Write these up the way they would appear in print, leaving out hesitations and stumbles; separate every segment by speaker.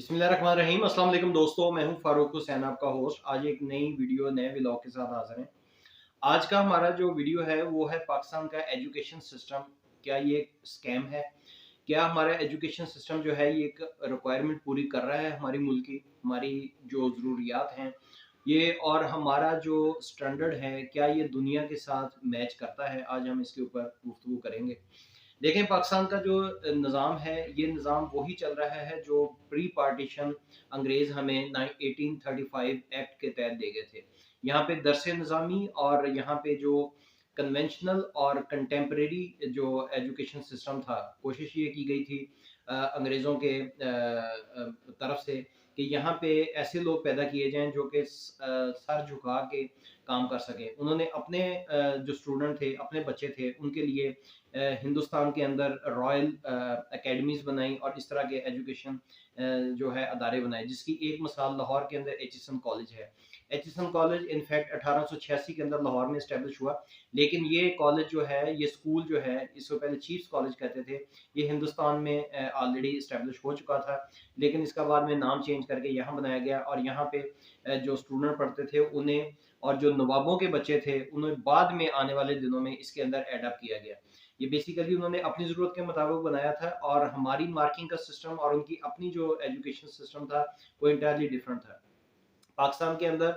Speaker 1: बिस्मिल्लाहिर्रहमानिर्रहीम। अस्सलाम वालेकुम दोस्तों, मैं हूं फारूक हुसैन, आपका होस्ट। आज एक नई वीडियो नए व्लॉग के साथ हाजिर हैं। आज का हमारा जो वीडियो है वो है पाकिस्तान का एजुकेशन सिस्टम। क्या ये एक स्कैम है? क्या हमारा एजुकेशन सिस्टम जो है ये एक रिक्वायरमेंट पूरी कर रहा है हमारी मुल्क की, हमारी जो ज़रूरियात हैं ये, और हमारा जो स्टैंडर्ड है क्या ये दुनिया के साथ मैच करता है? आज हम इसके ऊपर गुफ्तगू करेंगे। देखें, पाकिस्तान का जो निज़ाम है ये निज़ाम वही चल रहा है जो प्री पार्टीशन अंग्रेज़ हमें 1835 एक्ट के तहत दे गए थे। यहाँ पे दरस निज़ामी और यहाँ पे जो कन्वेंशनल और कंटेम्प्रेरी जो एजुकेशन सिस्टम था, कोशिश ये की गई थी अंग्रेज़ों के तरफ से कि यहाँ पे ऐसे लोग पैदा किए जाएं जो कि सर झुका के काम कर सकें। उन्होंने अपने जो स्टूडेंट थे, अपने बच्चे थे, उनके लिए हिंदुस्तान के अंदर रॉयल एकेडमीज़ बनाई और इस तरह के एजुकेशन जो है अदारे बनाए, जिसकी एक मिसाल लाहौर के अंदर एचिसन कॉलेज है। एचिसन कॉलेज इनफैक्ट 1886 के अंदर लाहौर में इस्टेब्लिश हुआ, लेकिन ये कॉलेज जो है, ये स्कूल जो है, इसको पहले चीफ्स कॉलेज कहते थे। ये हिंदुस्तान में ऑलरेडी इस्टेब्लिश हो चुका था, लेकिन इसका बाद में नाम चेंज करके यहाँ बनाया गया और यहाँ पे जो स्टूडेंट पढ़ते थे उन्हें, और जो नवाबों के बच्चे थे उन्हें बाद में आने वाले दिनों में इसके अंदर एडअप किया गया। ये बेसिकली उन्होंने अपनी ज़रूरत के मुताबिक बनाया था, और हमारी मार्किंग का सिस्टम और उनकी अपनी जो एजुकेशन सिस्टम था वो इंटायरली डिफरेंट था। पाकिस्तान के अंदर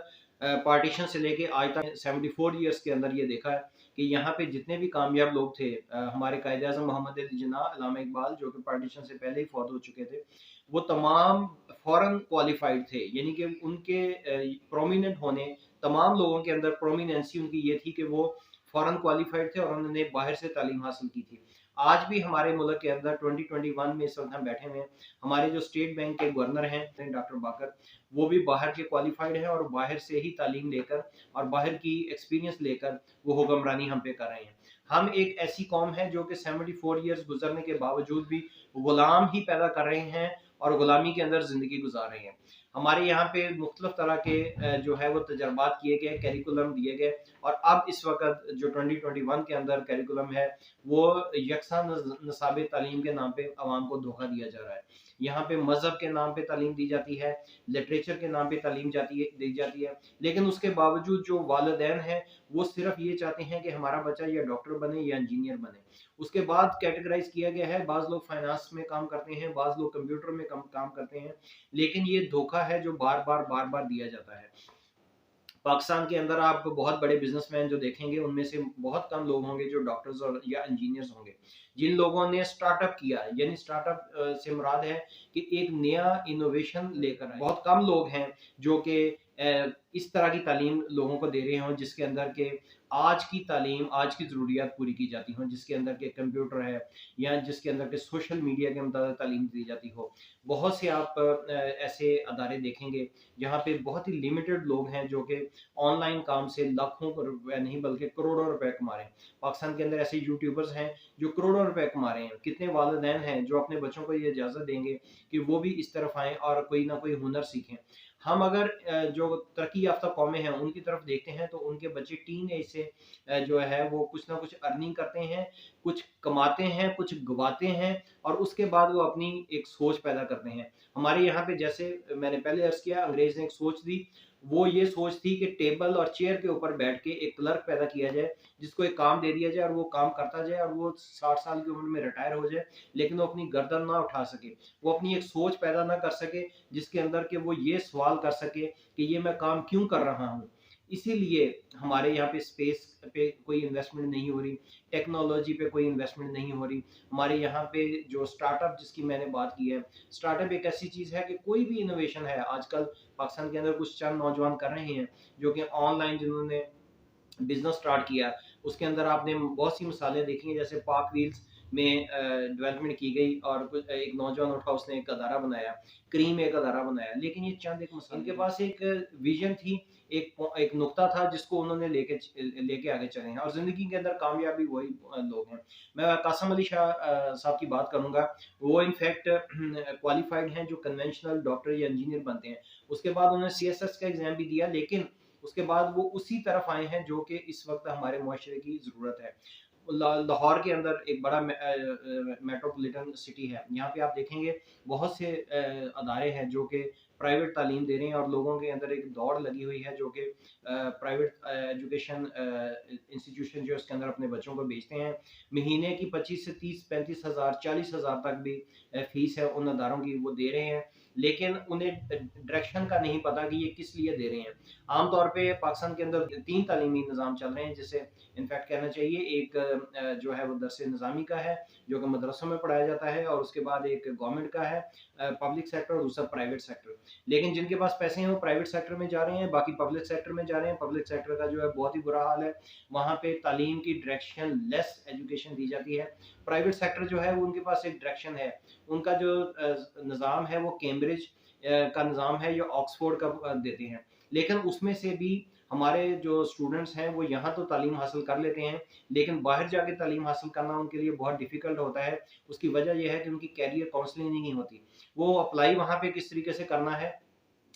Speaker 1: पार्टीशन से लेके आज तक 74 ईयर्स के अंदर ये देखा है कि यहाँ पे जितने भी कामयाब लोग थे, हमारे कायदे आज़म मोहम्मद अली जिन्ना, अल्लामा इकबाल, जो कि पार्टीशन से पहले ही फौत हो चुके थे, वो तमाम फॉरेन क्वालिफाइड थे। यानी कि उनके प्रोमिनेंट होने, तमाम लोगों के अंदर प्रोमिनेंसी उनकी ये थी कि वो फॉरेन क्वालिफाइड थे और उन्होंने बाहर से तालीम हासिल की थी। आज भी हमारे मुल्क के अंदर 2021 में इस वक्त हम बैठे हुए हैं, हमारे जो स्टेट बैंक के गवर्नर हैं डॉक्टर बाकर, वो भी बाहर के क्वालिफाइड हैं और बाहर से ही तालीम लेकर और बाहर की एक्सपीरियंस लेकर वो हुक्मरानी हम पे कर रहे हैं। हम एक ऐसी कौम है जो कि 74 ईयर्स गुजरने के बावजूद भी गुलाम ही पैदा कर रहे हैं और गुलामी के अंदर ज़िंदगी गुजार रहे हैं। हमारे यहाँ पे मुख्तलिफ तरह के जो है वो तजर्बात किए गए, करिकुलम दिए गए, और अब इस वक्त जो 2021 के अंदर करिकुलम है वो यकसा नसाब तालीम के नाम पे आवाम को धोखा दिया जा रहा है। यहाँ पे मज़हब के नाम पे तालीम दी जाती है, लिटरेचर के नाम पे तालीम दी जाती है, लेकिन उसके बावजूद जो वालिदैन हैं वो सिर्फ ये चाहते हैं कि हमारा बच्चा या डॉक्टर बने या इंजीनियर बने। उसके बाद कैटेगराइज किया गया है, बाज़ लोग फाइनेंस में काम करते हैं, बाज़ लोग कंप्यूटर में काम करते हैं, लेकिन ये धोखा है जो बार बार दिया जाता है। पाकिस्तान के अंदर आप बहुत बड़े बिजनेसमैन जो देखेंगे उनमें से बहुत कम लोग होंगे जो डॉक्टर्स और या इंजीनियर्स होंगे। जिन लोगों ने स्टार्टअप किया, यानी स्टार्टअप से मुराद है कि एक नया इनोवेशन लेकर आए। बहुत कम लोग हैं जो कि इस तरह की तालीम लोगों को दे रहे हों जिसके अंदर के आज की तालीम, आज की ज़रूरियात पूरी की जाती हों, जिसके अंदर के कंप्यूटर है या जिसके अंदर के सोशल मीडिया के मुताबिक तालीम दी जाती हो। बहुत से आप ऐसे अदारे देखेंगे जहाँ पे बहुत ही लिमिटेड लोग हैं जो कि ऑनलाइन काम से लाखों रुपए नहीं बल्कि करोड़ों रुपए कमा रहे हैं। पाकिस्तान के अंदर ऐसे यूट्यूबर्स हैं जो करोड़ों रुपए कमा रहे हैं। कितने वालिदैन हैं जो अपने बच्चों को ये इजाज़त देंगे कि वो भी इस तरफ आएँ और कोई ना कोई हुनर सीखें। हम अगर जो तरक्की याफ्ता कौमें हैं उनकी तरफ देखते हैं तो उनके बच्चे टीन एज से जो है वो कुछ ना कुछ अर्निंग करते हैं, कुछ कमाते हैं, कुछ गवाते हैं, और उसके बाद वो अपनी एक सोच पैदा करते हैं। हमारे यहाँ पे, जैसे मैंने पहले अर्ज़ किया, अंग्रेज़ ने एक सोच दी। वो ये सोच थी कि टेबल और चेयर के ऊपर बैठ के एक क्लर्क पैदा किया जाए, जिसको एक काम दे दिया जाए और वो काम करता जाए और वो 60 साल की उम्र में रिटायर हो जाए, लेकिन वो अपनी गर्दन ना उठा सके। वो अपनी एक सोच पैदा ना कर सके जिसके अंदर के वो ये सवाल कर सके कि ये मैं काम क्यों कर रहा हूँ? इसीलिए हमारे यहाँ पे स्पेस पे कोई इन्वेस्टमेंट नहीं हो रही, टेक्नोलॉजी पे कोई इन्वेस्टमेंट नहीं हो रही। हमारे यहाँ पे जो स्टार्टअप जिसकी मैंने बात की है, स्टार्टअप एक ऐसी चीज़ है कि कोई भी इनोवेशन है आजकल पाकिस्तान के अंदर कुछ चंद नौजवान कर रहे हैं जो कि ऑनलाइन जिन्होंने बिजनेस स्टार्ट किया। उसके अंदर आपने बहुत सी मिसालें देखी हैं, जैसे पाक व्हील्स में डेवलपमेंट की गई और कुछ एक नौजवान उठा, उसने एक अदारा बनाया, क्रीम एक अदारा बनाया, लेकिन ये चंद एक मिसाल। इनके पास एक विजन थी, एक नुक्ता था जिसको उन्होंने लेके आगे चले हैं, और ज़िंदगी के अंदर कामयाबी वही लोग हैं। मैं कासम अली शाह साहब की बात करूँगा। वो इनफैक्ट क्वालिफाइड हैं जो कन्वेंशनल डॉक्टर या इंजीनियर बनते हैं। उसके बाद उन्होंने सीएसएस का एग्ज़ाम भी दिया, लेकिन उसके बाद वो उसी तरफ आए हैं जो कि इस वक्त हमारे मुआशरे की ज़रूरत है। लाहौर के अंदर एक बड़ा मेट्रोपॉलिटन सिटी है, यहाँ पे आप देखेंगे बहुत से अदारे हैं जो कि प्राइवेट तालीम दे रहे हैं और लोगों के अंदर एक दौड़ लगी हुई है जो कि प्राइवेट एजुकेशन इंस्टीट्यूशन जो उसके अंदर अपने बच्चों को भेजते हैं। महीने की 25 से 30-35 हज़ार 40 हज़ार तक भी फीस है उन अदारों की, वो दे रहे हैं, लेकिन उन्हें डायरेक्शन का नहीं पता कि ये किस लिए दे रहे हैं। आमतौर पे पाकिस्तान के अंदर 3 तालीमी निज़ाम चल रहे हैं, जिसे इनफैक्ट कहना चाहिए एक जो है वो दरस निज़ामी का है जो कि मदरसों में पढ़ाया जाता है, और उसके बाद एक गवर्नमेंट का है पब्लिक सेक्टर, और दूसरा प्राइवेट सेक्टर। लेकिन जिनके पास पैसे हैं वो प्राइवेट सेक्टर में जा रहे हैं, बाकी पब्लिक सेक्टर में जा रहे हैं। पब्लिक सेक्टर का जो है बहुत ही बुरा हाल है, वहाँ पे तालीम की डायरेक्शन लेस एजुकेशन दी जाती है। प्राइवेट सेक्टर जो है वो उनके पास एक डायरेक्शन है, उनका जो निज़ाम है वो कैम्ब्रिज का निज़ाम है या ऑक्सफोर्ड का देते हैं, लेकिन उसमें से भी हमारे जो स्टूडेंट्स हैं वो यहाँ तो तालीम हासिल कर लेते हैं, लेकिन बाहर जाके तालीम हासिल करना उनके लिए बहुत डिफ़िकल्ट होता है। उसकी वजह ये है कि उनकी कैरियर काउंसलिंग नहीं होती। वो अप्लाई वहाँ पे किस तरीके से करना है,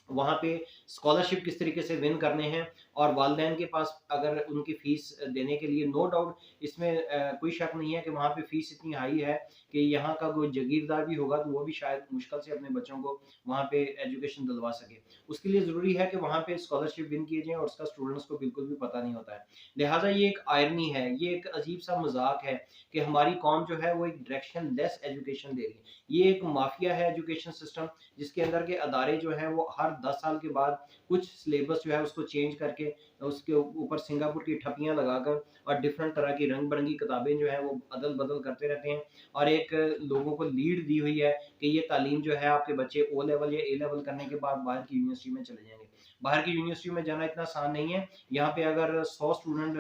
Speaker 1: वहाँ पे स्कॉलरशिप किस तरीके से विन करने हैं, और वालिदैन के पास अगर उनकी फ़ीस देने के लिए, नो डाउट इसमें कोई शक नहीं है कि वहाँ पे फ़ीस इतनी हाई है कि यहाँ का कोई जागीरदार भी होगा तो वो भी शायद मुश्किल से अपने बच्चों को वहाँ पे एजुकेशन दिलवा सके। उसके लिए ज़रूरी है कि वहाँ पे स्कॉलरशिप विन किए जाएँ, और उसका स्टूडेंट्स को बिल्कुल भी पता नहीं होता है। लिहाज़ा ये एक आयरनी है, ये एक अजीब-सा मज़ाक है कि हमारी कौम जो है वो एक डायरेक्शन लेस एजुकेशन दे रही है। ये एक माफिया है एजुकेशन सिस्टम, जिसके अंदर के अदारे जो हैं वो हर 10 साल के बाद कुछ सिलेबस जो है उसको चेंज करके उसके ऊपर सिंगापुर की ठप्पियाँ लगाकर और डिफरेंट तरह की रंग-बिरंगी किताबें जो हैं वो अदल-बदल करते रहते हैं, और एक लोगों को लीड दी हुई है कि ये तालीम जो है आपके बच्चे ओ लेवल या ए लेवल करने के बाद बाहर की यूनिवर्सिटी में चले जाएँगे। बाहर की यूनिवर्सिटी में जाना इतना आसान नहीं है। यहाँ पे अगर 100 स्टूडेंट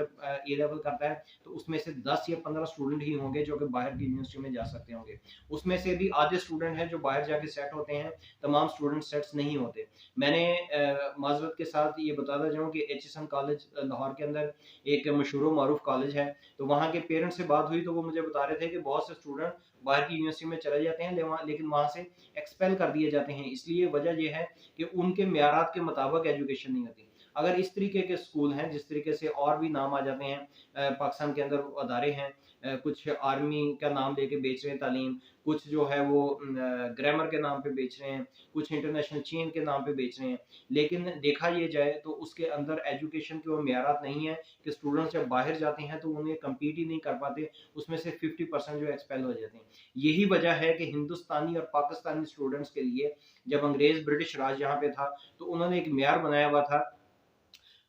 Speaker 1: ए लेवल करता है तो उसमें से 10 या 15 स्टूडेंट ही होंगे जो कि बाहर की यूनिवर्सिटी में जा सकते होंगे। उसमें से भी आधे स्टूडेंट हैं जो बाहर जाके सेट होते हैं, तमाम स्टूडेंट सेट्स नहीं होते। मैंने माज़रत के साथ ये बताता जाऊँ कि एचएसएम कॉलेज लाहौर के अंदर एक मशहूर मारूफ कॉलेज है, तो वहाँ के पेरेंट्स से बात हुई तो वो मुझे बता रहे थे कि बहुत से स्टूडेंट बाहर की यूनिवर्सिटी में चले जाते हैं, लेकिन वहाँ से एक्सपेल कर दिए जाते हैं। इसलिए वजह ये है कि उनके म्यारात के मुताबिक एजुकेशन नहीं होती। अगर इस तरीके के स्कूल हैं, जिस तरीके से और भी नाम आ जाते हैं, पाकिस्तान के अंदर अदारे हैं, कुछ आर्मी का नाम लेके बेच रहे हैं तालीम, कुछ जो है वो ग्रामर के नाम पे बेच रहे हैं, कुछ इंटरनेशनल चेन के नाम पे बेच रहे हैं। लेकिन देखा ये जाए तो उसके अंदर एजुकेशन के वो म्यारात नहीं है कि स्टूडेंट्स जब बाहर जाते हैं तो उन्हें कम्पीट ही नहीं कर पाते, उसमें से 50% जो एक्सपेल हो जाते हैं। यही वजह है कि हिंदुस्तानी और पाकिस्तानी स्टूडेंट्स के लिए जब अंग्रेज ब्रिटिश राज यहाँ पे था तो उन्होंने एक म्यार बनाया हुआ था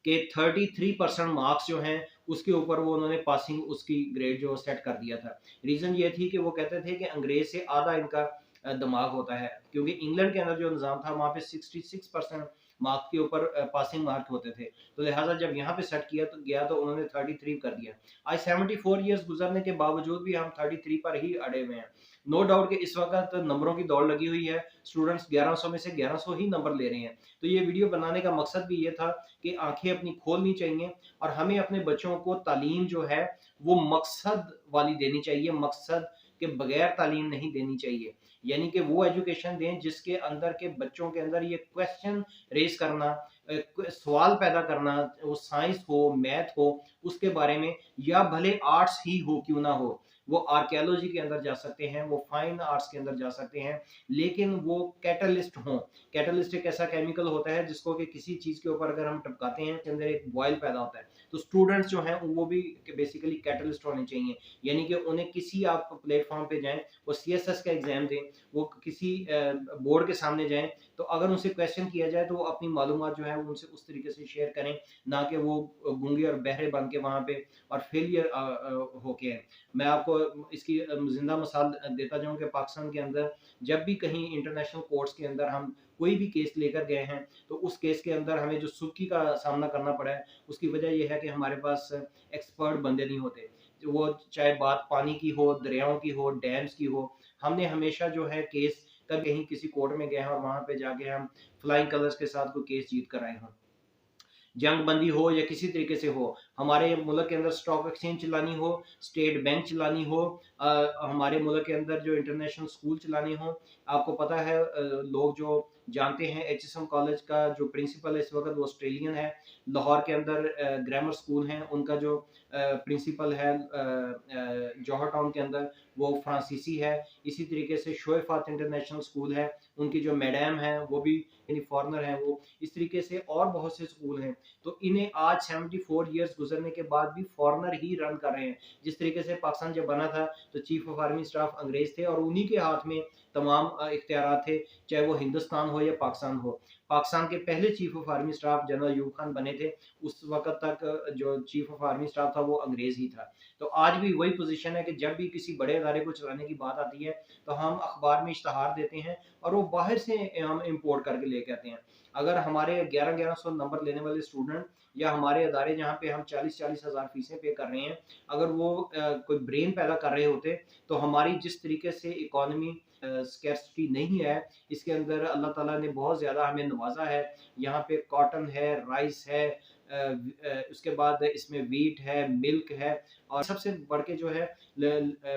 Speaker 1: कि 33% मार्क्स जो हैं उसके ऊपर वो उन्होंने पासिंग उसकी ग्रेड जो सेट कर दिया था। रीज़न ये थी कि वो कहते थे कि अंग्रेज से आधा इनका दिमाग होता है, क्योंकि इंग्लैंड के अंदर जो निज़ाम था वहाँ पे 66% मार्क्स के ऊपर पासिंग मार्क होते थे। तो लिहाज़ा जब यहाँ पे सेट किया तो गया तो उन्होंने 33 कर दिया। आज 74 ईयर्स गुज़रने के बावजूद भी हम 33 पर ही अड़े हुए हैं। नो डाउट कि इस वक़्त नंबरों की दौड़ लगी हुई है, स्टूडेंट्स 1100 में से 1100 ही नंबर ले रहे हैं। तो ये वीडियो बनाने का मकसद भी ये था कि आँखें अपनी खोलनी चाहिए, और हमें अपने बच्चों को तालीम जो है वो मकसद वाली देनी चाहिए, मकसद के बगैर तालीम नहीं देनी चाहिए। यानी कि वो एजुकेशन दें जिसके अंदर के बच्चों के अंदर ये क्वेश्चन रेज़ करना, सवाल पैदा करना, वो साइंस हो, मैथ हो, उसके बारे में, या भले आर्ट्स ही हो क्यों ना हो। वो आर्कियोलॉजी के अंदर जा सकते हैं, वो फाइन आर्ट्स के अंदर जा सकते हैं, लेकिन वो कैटलिस्ट हों। कैटलिस्ट एक ऐसा केमिकल होता है जिसको कि किसी चीज़ के ऊपर अगर हम टपकाते हैं, उसके अंदर एक बॉयल पैदा होता है। तो स्टूडेंट्स जो हैं वो भी बेसिकली कैटलिस्ट होने चाहिए, यानी कि उन्हें किसी आप प्लेटफॉर्म पे जाएं, वो सीएसएस का एग्जाम दें, वो किसी बोर्ड के सामने जाएं, तो अगर उनसे क्वेश्चन किया जाए तो वो अपनी मालूमात जो है वो उनसे उस तरीके से शेयर करें, ना कि वो गूंगे और बहरे बन के वहाँ पे और फेलियर होके आए। मैं आपको इसकी जिंदा मिसाल देता जाऊं कि पाकिस्तान के अंदर जब भी कहीं इंटरनेशनल कोर्ट्स के अंदर हम कोई भी केस लेकर गए हैं तो उस केस के अंदर हमें जो सुर्खी का सामना करना पड़ा है, उसकी वजह यह है कि हमारे पास एक्सपर्ट बंदे नहीं होते। वो चाहे बात पानी की हो, दरियाओं की हो, डैम्स की हो, हमने हमेशा जो है केस कभी कहीं किसी कोर्ट में गए हैं और वहां पे जाके हम फ्लाइंग कलर्स के साथ कोई केस जीत कर आए हों। जंग बंदी हो या किसी तरीके से हो, हमारे मुल्क के अंदर स्टॉक एक्सचेंज चलानी हो, स्टेट बैंक चलानी हो, हमारे मुल्क के अंदर जो इंटरनेशनल स्कूल चलाने हो। आपको पता है लोग जो जानते हैं HSM कॉलेज का जो प्रिंसिपल है इस वक्त वो ऑस्ट्रेलियन है। लाहौर के अंदर ग्रामर स्कूल हैं, उनका जो प्रिंसिपल है जौहर टाउन के अंदर वो फ्रांसीसी है। इसी तरीके से शोएफात इंटरनेशनल स्कूल है, उनकी जो मैडम है वो भी यानी फॉरनर है वो। इस तरीके से और बहुत से स्कूल हैं। तो इन्हें आज 74 ईयर्स गुजरने के बाद भी फॉरनर ही रन कर रहे हैं। जिस तरीके से पाकिस्तान जब बना था तो चीफ ऑफ आर्मी स्टाफ अंग्रेज थे और उन्हीं के हाथ में तमाम इख्तियारात थे, चाहे वो हिंदुस्तान हो या पाकिस्तान हो। पाकिस्तान के पहले chief of army staff general Ayub Khan बने थे, उस वक्त तक जो चीफ ऑफ आर्मी स्टाफ था वो अंग्रेज ही था। तो आज भी वही पोजीशन है कि जब भी किसी बड़े इदारे को चलाने की बात आती है तो हम अखबार में इश्तहार देते हैं और वो बाहर से हम इम्पोर्ट करके लेके आते हैं। अगर हमारे 1100 नंबर लेने वाले स्टूडेंट या हमारे अदारे जहाँ पे हम 40 हज़ार फीसें पे कर रहे हैं, अगर वो कोई ब्रेन पैदा कर रहे होते तो हमारी जिस तरीके से इकोनॉमी स्कैर्सिटी नहीं है, इसके अंदर अल्लाह ताला ने बहुत ज़्यादा हमें नवाजा है। यहाँ पे कॉटन है, राइस है, उसके बाद इसमें वीट है, मिल्क है और सबसे बढ़ के जो है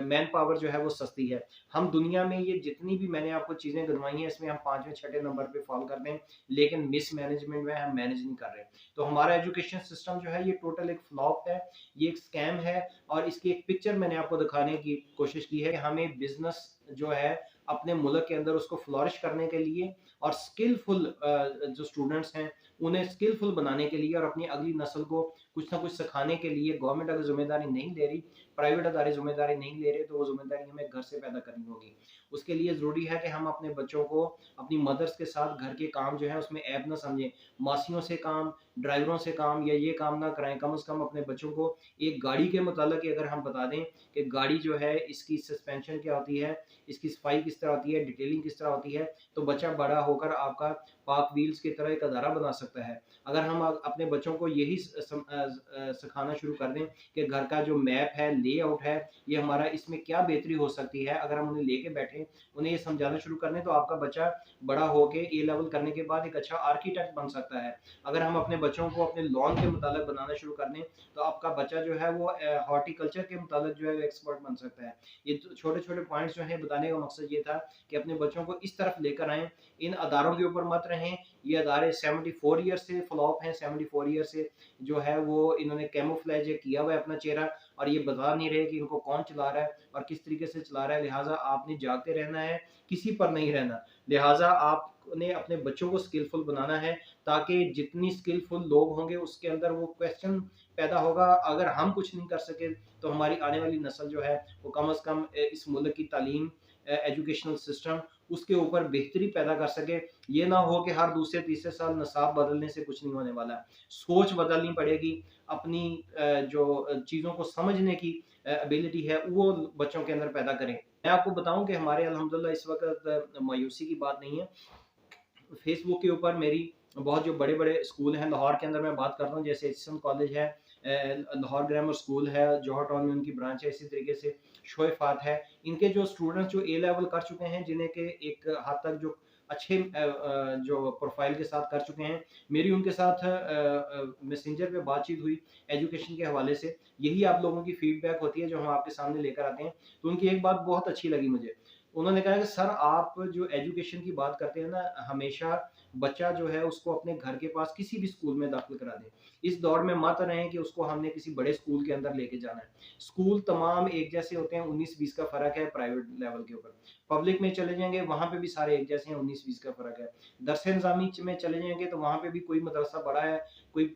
Speaker 1: मैन पावर जो है वो सस्ती है। हम दुनिया में ये जितनी भी मैंने आपको चीज़ें गिनवाई हैं इसमें हम 5वें 6ठे नंबर पे फॉल करते हैं, लेकिन मिसमैनेजमेंट में हम मैनेज नहीं कर रहे। तो हमारा एजुकेशन सिस्टम जो है ये टोटल एक फ्लॉप है, ये एक स्कैम है और इसकी एक पिक्चर मैंने आपको दिखाने की कोशिश की है कि हमें बिजनेस जो है अपने मुल्क के अंदर उसको फ्लॉरिश करने के लिए और स्किलफुल जो स्टूडेंट्स हैं उन्हें स्किलफुल बनाने के लिए और अपनी अगली नस्ल को कुछ ना कुछ सिखाने के लिए गवर्नमेंट अगर जिम्मेदारी नहीं ले रही, प्राइवेट अदारे जिम्मेदारी नहीं ले रहे तो वो जिम्मेदारी हमें घर से पैदा करनी होगी। उसके लिए ज़रूरी है कि हम अपने बच्चों को अपनी मदर्स के साथ घर के काम जो है उसमें ऐब ना समझें। मासियों से काम, ड्राइवरों से काम या ये काम ना कराएं। कम से कम अपने बच्चों को एक गाड़ी के मुतालिक अगर हम बता दें कि गाड़ी जो है इसकी सस्पेंशन क्या होती है, इसकी सफाई किस तरह होती है, डिटेलिंग किस तरह होती है, तो बच्चा बड़ा होकर आपका पाक व्हील्स की तरह एक अदारा बना सकता है। अगर हम अपने बच्चों को यही सिखाना शुरू कर दें कि घर का जो मैप है, लेआउट है, ये हमारा इसमें क्या बेहतरी हो सकती है, अगर हम उन्हें लेके बैठे उन्हें ये समझाना शुरू कर दें तो आपका बच्चा बड़ा होके ए लेवल करने के बाद एक अच्छा आर्किटेक्ट बन सकता है। अगर हम अपने बच्चों को अपने लॉन के मुताबिक बनाना शुरू कर दें तो आपका बच्चा जो है वो हॉर्टिकल्चर के मुताबिक जो है वो एक्सपर्ट बन सकता है। ये छोटे छोटे पॉइंट्स जो है बताने का मकसद ये था कि अपने बच्चों को इस तरफ लेकर आएं, इन अदारों के ऊपर मत रहें। ये अदारे 74 ईयर से फ्लॉप हैं, 74 ईयर से जो है वो इन्होंने कैमोफ्लेज किया हुआ है अपना चेहरा और ये बता नहीं रहे कि इनको कौन चला रहा है और किस तरीके से चला रहा है। लिहाजा आपने जागते रहना है, किसी पर नहीं रहना। लिहाजा आपने अपने बच्चों को स्किलफुल बनाना है ताकि जितनी स्किलफुल लोग होंगे उसके अंदर वो क्वेश्चन पैदा होगा। अगर हम कुछ नहीं कर सके तो हमारी आने वाली नस्ल जो है वो कम से कम इस मुल्क की तालीम, एजुकेशनल सिस्टम उसके ऊपर बेहतरी पैदा कर सके। ये ना हो कि हर दूसरे तीसरे साल नसाब बदलने से कुछ नहीं होने वाला। सोच बदलनी पड़ेगी, अपनी जो चीज़ों को समझने की एबिलिटी है वो बच्चों के अंदर पैदा करें। मैं आपको बताऊं कि हमारे अल्हम्दुलिल्लाह इस वक्त मायूसी की बात नहीं है। फेसबुक के ऊपर मेरी बहुत जो बड़े बड़े स्कूल हैं लाहौर के अंदर मैं बात करता हूँ, जैसे HSM कॉलेज है, लाहौर ग्रामर स्कूल है, जौहर टाउन में उनकी ब्रांच है, इसी तरीके से शोएफात है। इनके जो स्टूडेंट्स जो ए लेवल कर चुके हैं, जिन्हें के एक हद तक जो अच्छे जो प्रोफाइल के साथ कर चुके हैं, मेरी उनके साथ मैसेंजर पे बातचीत हुई एजुकेशन के हवाले से। यही आप लोगों की फीडबैक होती है जो हम आपके सामने लेकर आते हैं। तो उनकी एक बात बहुत अच्छी लगी मुझे। उन्होंने कहा कि सर आप जो एजुकेशन की बात करते हैं ना, हमेशा बच्चा जो है उसको अपने घर के पास किसी भी स्कूल में दाखिल करा दें। इस दौर में मत रहें कि उसको हमने किसी बड़े स्कूल के अंदर लेके जाना है। स्कूल तमाम एक जैसे होते हैं, 19-20 का फ़र्क है प्राइवेट लेवल के ऊपर। पब्लिक में चले जाएँगे वहाँ पे भी सारे एक जैसे हैं, 19-20 का फ़र्क है। दरस-ए-निज़ामी में चले जाएँगे तो वहाँ पे भी कोई मदरसा बड़ा है, कोई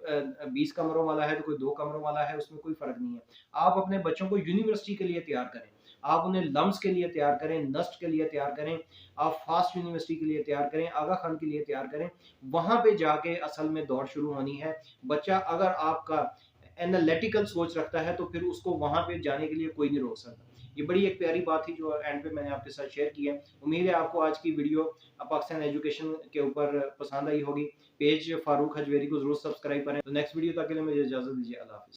Speaker 1: 20 कमरों वाला है तो कोई 2 कमरों वाला है, उसमें कोई फ़र्क नहीं है। आप अपने बच्चों को यूनिवर्सिटी के लिए तैयार करें। आप उन्हें लम्स के लिए तैयार करें, नस्ट के लिए तैयार करें, आप फास्ट यूनिवर्सिटी के लिए तैयार करें, आगा खान के लिए तैयार करें। वहाँ पे जाके असल में दौड़ शुरू होनी है। बच्चा अगर आपका एनालिटिकल सोच रखता है तो फिर उसको वहाँ पे जाने के लिए कोई नहीं रोक सकता। ये बड़ी एक प्यारी बात थी जो एंड पे मैंने आपके साथ शेयर की है। उम्मीद है आपको आज की वीडियो पाकिस्तान एजुकेशन के ऊपर पसंद आई होगी। पेज फारूक हजवेरी को ज़रूर सब्सक्राइब करें। तो नेक्स्ट वीडियो तक के लिए मुझे इजाज़त दीजिए। अल्लाह हाफ़िज़।